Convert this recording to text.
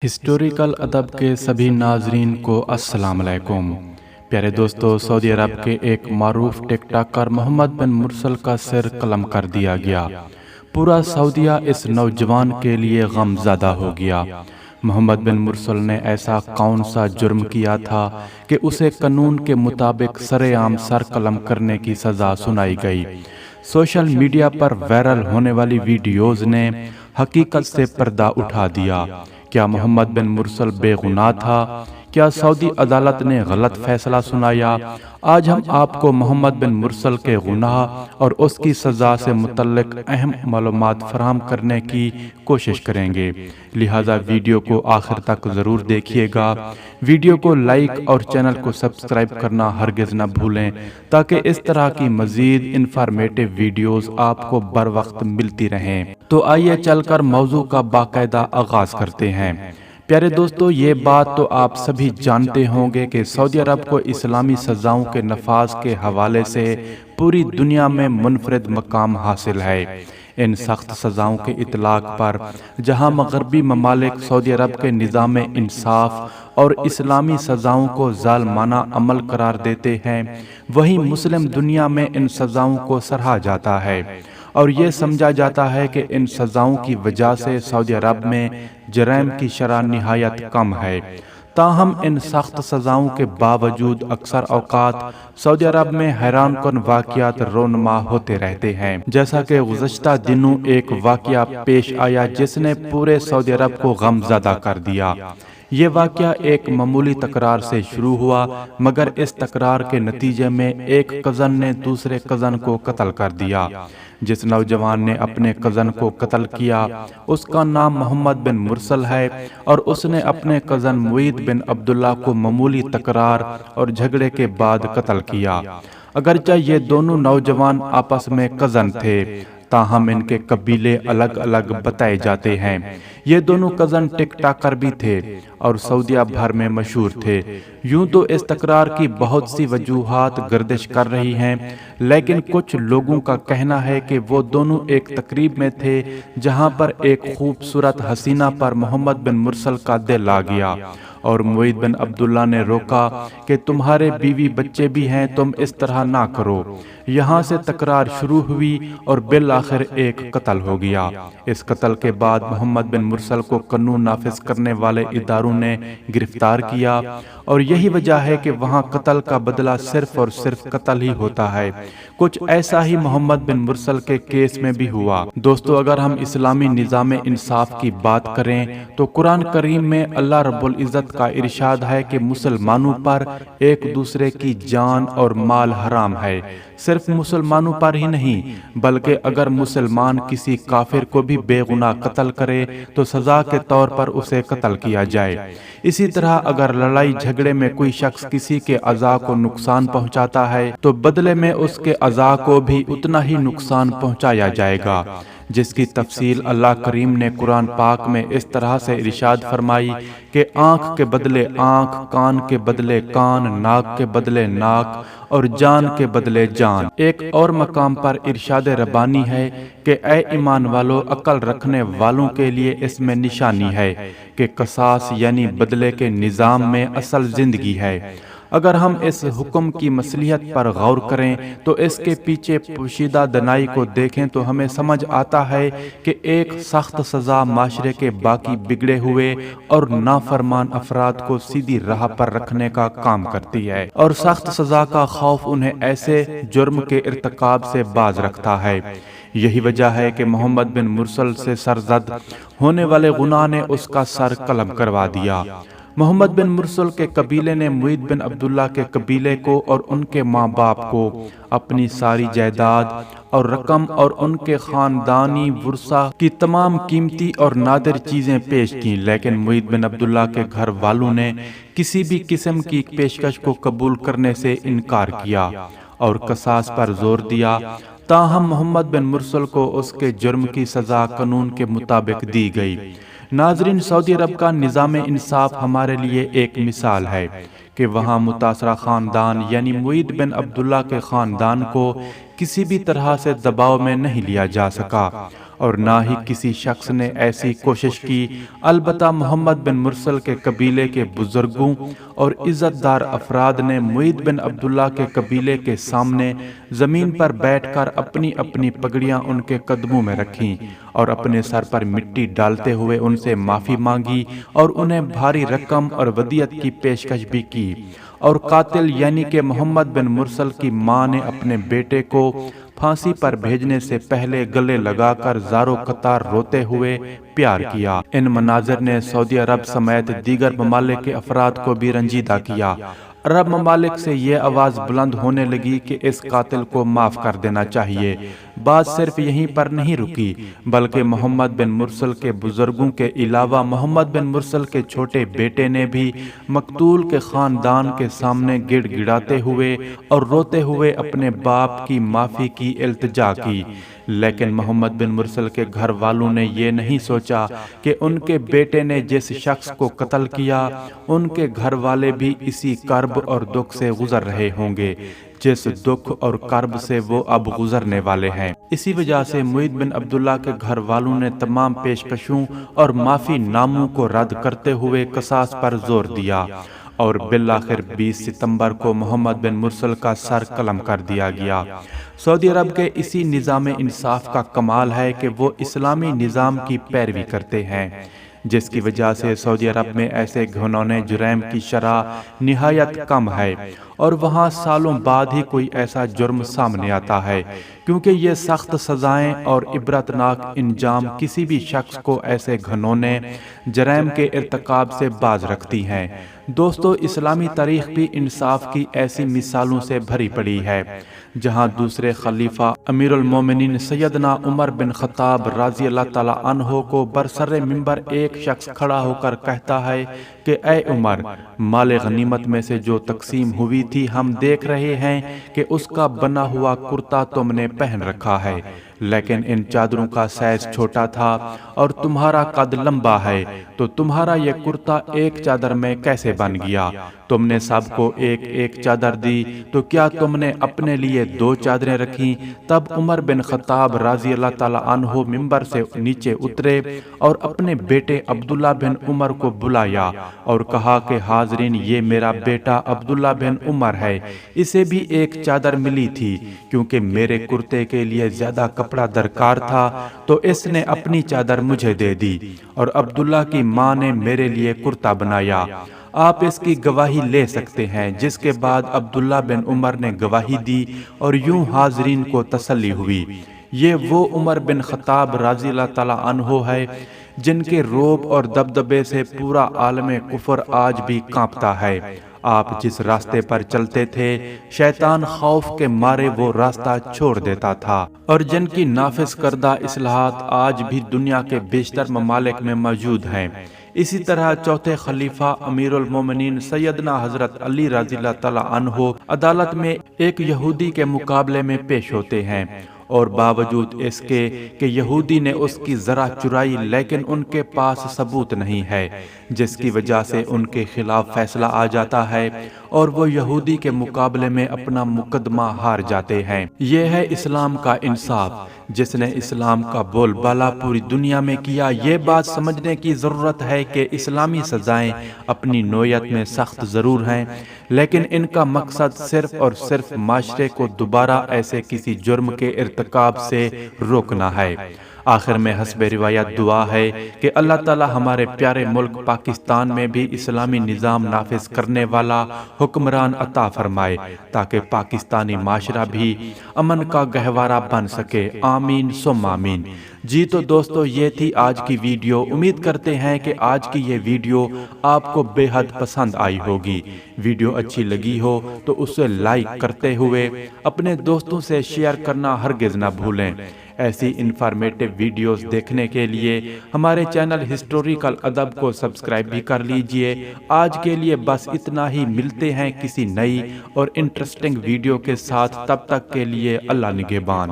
Historical ادب کے سبھی ناظرین کو السلام علیکم۔ پیارے دوستو، سعودی عرب کے ایک معروف ٹک ٹاکر محمد بن مرسل کا سر قلم کر دیا گیا۔ پورا سعودیہ اس نوجوان کے لیے غم زدہ ہو گیا۔ محمد بن مرسل نے ایسا کون سا جرم کیا تھا کہ اسے قانون کے مطابق سر عام سر قلم کرنے کی سزا سنائی گئی؟ سوشل میڈیا پر وائرل ہونے والی ویڈیوز نے حقیقت سے پردہ اٹھا دیا۔ کیا محمد بن مرسل بے گناہ تھا؟ کیا سعودی عدالت نے غلط فیصلہ سنایا؟ آج ہم آپ کو محمد بن مرسل کے گناہ اور اس کی سزا سے متعلق اہم معلومات فراہم کرنے کی کوشش کریں گے، لہذا ویڈیو کو آخر تک ضرور دیکھیے گا۔ ویڈیو کو لائک اور چینل کو سبسکرائب کرنا ہرگز نہ بھولیں تاکہ اس طرح کی مزید انفارمیٹو ویڈیوز آپ کو بر وقت ملتی رہیں۔ تو آئیے چل کر موضوع کا باقاعدہ آغاز کرتے ہیں۔ پیارے دوستو، یہ بات تو آپ سبھی جانتے ہوں گے کہ سعودی عرب کو اسلامی سزاؤں کے نفاذ کے حوالے سے پوری دنیا میں منفرد مقام حاصل ہے۔ ان سخت سزاؤں کے اطلاق پر جہاں مغربی ممالک سعودی عرب کے نظام انصاف اور اسلامی سزاؤں کو ظالمانہ عمل قرار دیتے ہیں، وہیں مسلم دنیا میں ان سزاؤں کو سراہا جاتا ہے اور یہ سمجھا جاتا ہے کہ ان سزاؤں کی وجہ سے سعودی عرب میں جرائم کی شرح نہایت کم ہے۔ تاہم ان سخت سزاؤں کے باوجود اکثر اوقات سعودی عرب میں حیران کن واقعات رونما ہوتے رہتے ہیں، جیسا کہ گزشتہ دنوں ایک واقعہ پیش آیا جس نے پورے سعودی عرب کو غم زدہ کر دیا۔ یہ واقعہ ایک معمولی تکرار سے شروع ہوا، مگر اس تکرار کے نتیجے میں ایک کزن نے دوسرے کزن کو قتل کر دیا۔ جس نوجوان نے اپنے کزن کو قتل کیا اس کا نام محمد بن مرسل ہے اور اس نے اپنے کزن معید بن عبداللہ کو معمولی تکرار اور جھگڑے کے بعد قتل کیا۔ اگرچہ یہ دونوں نوجوان آپس میں کزن تھے، تاہم ان کے قبیلے الگ الگ بتائے جاتے ہیں۔ یہ دونوں کزن ٹک ٹاکر بھی تھے اور سعودیہ بھر میں مشہور تھے۔ یوں تو اس تکرار کی بہت سی وجوہات گردش کر رہی ہیں، لیکن کچھ لوگوں کا کہنا ہے کہ وہ دونوں ایک تقریب میں تھے جہاں پر ایک خوبصورت حسینہ پر محمد بن مرسل کا دل آ گیا اور معید بن عبداللہ نے روکا کہ تمہارے بیوی بچے بھی ہیں، تم اس طرح نہ کرو۔ یہاں سے تکرار شروع ہوئی اور بالآخر ایک قتل ہو گیا۔ اس قتل کے بعد محمد بن مرسل کو قانون نافذ کرنے والے اداروں نے گرفتار کیا اور یہی وجہ ہے کہ وہاں قتل کا بدلہ صرف اور صرف قتل ہی ہوتا ہے۔ کچھ ایسا ہی محمد بن مرسل کے کیس میں بھی ہوا۔ دوستو، اگر ہم اسلامی نظام انصاف کی بات کریں تو قرآن کریم میں اللہ رب العزت کا ارشاد ہے کہ مسلمانوں پر ایک دوسرے کی جان اور مال حرام ہے۔ صرف مسلمانوں پر ہی نہیں بلکہ اگر مسلمان کسی کافر کو بھی بے گناہ قتل کرے تو سزا کے طور پر اسے قتل کیا جائے۔ اسی طرح اگر لڑائی جھگڑے میں کوئی شخص کسی کے اعضاء کو نقصان پہنچاتا ہے تو بدلے میں اس کے اعضاء کو بھی اتنا ہی نقصان پہنچایا جائے گا، جس کی تفصیل اللہ کریم نے قرآن پاک میں اس طرح سے ارشاد فرمائی کہ آنکھ کے بدلے آنکھ، کان کے بدلے کان، ناک کے بدلے ناک اور جان کے بدلے جان۔ ایک اور مقام پر ارشاد ربانی ہے کہ اے ایمان والو، عقل رکھنے والوں کے لیے اس میں نشانی ہے کہ قصاص یعنی بدلے کے نظام میں اصل زندگی ہے۔ اگر ہم اس حکم کی مصلحت پر غور کریں تو اس کے پیچھے پوشیدہ دانائی کو دیکھیں تو ہمیں سمجھ آتا ہے کہ ایک سخت سزا معاشرے کے باقی بگڑے ہوئے اور نافرمان افراد کو سیدھی راہ پر رکھنے کا کام کرتی ہے، اور سخت سزا کا خوف انہیں ایسے جرم کے ارتکاب سے باز رکھتا ہے۔ یہی وجہ ہے کہ محمد بن مرسل سے سرزد ہونے والے گناہ نے اس کا سر قلم کروا دیا۔ محمد بن مرسل کے قبیلے نے معید بن عبداللہ کے قبیلے کو اور ان کے ماں باپ کو اپنی ساری جائیداد اور رقم اور ان کے خاندانی ورثہ کی تمام قیمتی اور نادر چیزیں پیش کیں، لیکن معید بن عبداللہ کے گھر والوں نے کسی بھی قسم کی پیشکش کو قبول کرنے سے انکار کیا اور قصاص پر زور دیا۔ تاہم محمد بن مرسل کو اس کے جرم کی سزا قانون کے مطابق دی گئی۔ ناظرین، سعودی عرب کا نظام انصاف ہمارے لیے ایک مثال ہے کہ وہاں متاثرہ خاندان یعنی معید بن عبداللہ کے خاندان کو کسی بھی طرح سے دباؤ میں نہیں لیا جا سکا اور نہ ہی کسی شخص نے ایسی کوشش کی، البتہ محمد بن مرسل کے قبیلے کے بزرگوں اور عزت دار افراد نے معید بن عبداللہ کے قبیلے کے سامنے زمین پر بیٹھ کر اپنی اپنی پگڑیاں ان کے قدموں میں رکھیں اور اپنے سر پر مٹی ڈالتے ہوئے ان سے معافی مانگی اور انہیں بھاری رقم اور ودیت کی پیشکش بھی کی، اور قاتل یعنی کہ محمد بن مرسل کی ماں نے اپنے بیٹے کو پھانسی پر بھیجنے سے پہلے گلے لگا کر زارو قطار روتے ہوئے پیار کیا۔ ان مناظر نے سعودی عرب سمیت دیگر ممالک کے افراد کو بھی رنجیدہ کیا۔ عرب ممالک سے یہ آواز بلند ہونے لگی کہ اس قاتل کو معاف کر دینا چاہیے۔ بات صرف یہیں پر نہیں رکی، بلکہ محمد بن مرسل کے بزرگوں کے علاوہ محمد بن مرسل کے چھوٹے بیٹے نے بھی مقتول کے خاندان کے سامنے گڑ گڑاتے ہوئے اور روتے ہوئے اپنے باپ کی معافی کی التجا کی، لیکن محمد بن مرسل کے گھر والوں نے یہ نہیں سوچا کہ ان کے بیٹے نے جس شخص کو قتل کیا ان کے گھر والے بھی اسی کرب اور دکھ سے گزر رہے ہوں گے جس دکھ اور کرب سے وہ اب گزرنے والے ہیں۔ اسی وجہ سے معید بن عبداللہ کے گھر والوں نے تمام پیشکشوں اور معافی ناموں کو رد کرتے ہوئے قصاص پر زور دیا، اور بالآخر 20 ستمبر کو محمد بن مرسل کا سر قلم کر دیا گیا۔ سعودی عرب کے اسی نظام انصاف کا کمال ہے کہ وہ اسلامی نظام کی پیروی کرتے ہیں، جس کی وجہ سے سعودی عرب میں ایسے گھنونے جرائم کی شرح نہایت کم ہے، اور وہاں سالوں بعد ہی کوئی ایسا جرم سامنے آتا ہے، کیونکہ یہ سخت سزائیں اور عبرتناک انجام کسی بھی شخص کو ایسے گھنونے جرائم کے ارتکاب سے باز رکھتی ہیں۔ دوستو، اسلامی تاریخ بھی انصاف کی ایسی مثالوں سے بھری پڑی ہے، جہاں دوسرے خلیفہ امیر المومنین سیدنا عمر بن خطاب رضی اللہ تعالیٰ عنہ کو برسر منبر ایک شخص کھڑا ہو کر کہتا ہے کہ اے عمر، مال غنیمت میں سے جو تقسیم ہوئی تھی ہم دیکھ رہے ہیں کہ اس کا بنا ہوا کرتا تم نے پہن رکھا ہے، لیکن ان چادروں کا سائز چھوٹا تھا اور تمہارا قد لمبا ہے، تو تمہارا یہ کرتا ایک چادر میں کیسے بن گیا؟ تم نے سب کو ایک ایک چادر دی، تو کیا تم نے اپنے لیے 2 چادریں رکھیں؟ تب عمر بن خطاب رضی اللہ تعالیٰ عنہ منبر سے نیچے اترے اور اپنے بیٹے عبداللہ بن عمر کو بلایا اور کہا کہ حاضرین، یہ میرا بیٹا عبداللہ بن عمر ہے، اسے بھی ایک چادر ملی تھی، کیونکہ میرے کرتے کے لیے زیادہ کپڑا درکار تھا تو اس نے اپنی چادر مجھے دے دی، اور عبداللہ کی ماں نے میرے لیے کرتا بنایا۔ آپ اس کی گواہی لے سکتے ہیں۔ جس کے بعد عبداللہ بن عمر نے گواہی دی اور یوں حاضرین کو تسلی ہوئی۔ یہ وہ عمر بن خطاب رضی اللہ تعالیٰ عنہ ہے جن کے رعب اور دبدبے سے پورا عالم کفر آج بھی کانپتا ہے۔ آپ جس راستے پر چلتے تھے، شیطان خوف کے مارے وہ راستہ چھوڑ دیتا تھا، اور جن کی نافذ کردہ اصلاحات آج بھی دنیا کے بیشتر ممالک میں موجود ہیں۔ اسی طرح چوتھے خلیفہ امیر المومنین سیدنا حضرت علی رضی اللہ تعالیٰ عنہ عدالت میں ایک یہودی کے مقابلے میں پیش ہوتے ہیں، اور باوجود اس کے کہ یہودی نے اس کی ذرا چرائی، لیکن ان کے پاس ثبوت نہیں ہے، جس کی وجہ سے ان کے خلاف فیصلہ آ جاتا ہے اور وہ یہودی کے مقابلے میں اپنا مقدمہ ہار جاتے ہیں۔ یہ ہے اسلام کا انصاف، جس نے اسلام کا بول بالا پوری دنیا میں کیا۔ یہ بات سمجھنے کی ضرورت ہے کہ اسلامی سزائیں اپنی نوعیت میں سخت ضرور ہیں، لیکن ان کا مقصد صرف اور صرف معاشرے کو دوبارہ ایسے کسی جرم کے ارتکاب سے روکنا ہے۔ آخر میں حسب روایت دعا ہے کہ اللہ تعالی ہمارے پیارے ملک پاکستان میں بھی اسلامی نظام نافذ کرنے والا حکمران عطا فرمائے، تاکہ پاکستانی معاشرہ بھی امن کا گہوارہ بن سکے۔ آمین ثم آمین۔ جی تو دوستو، یہ تھی آج کی ویڈیو۔ امید کرتے ہیں کہ آج کی یہ ویڈیو آپ کو بے حد پسند آئی ہوگی۔ ویڈیو اچھی لگی ہو تو اسے لائک کرتے ہوئے اپنے دوستوں سے شیئر کرنا ہرگز نہ بھولیں۔ ایسی انفارمیٹو ویڈیوز دیکھنے کے لیے ہمارے چینل ہسٹوریکل ادب کو سبسکرائب بھی کر لیجئے۔ آج کے لیے بس اتنا ہی، ملتے ہیں کسی نئی اور انٹرسٹنگ ویڈیو کے ساتھ، تب تک کے لیے اللہ نگہبان۔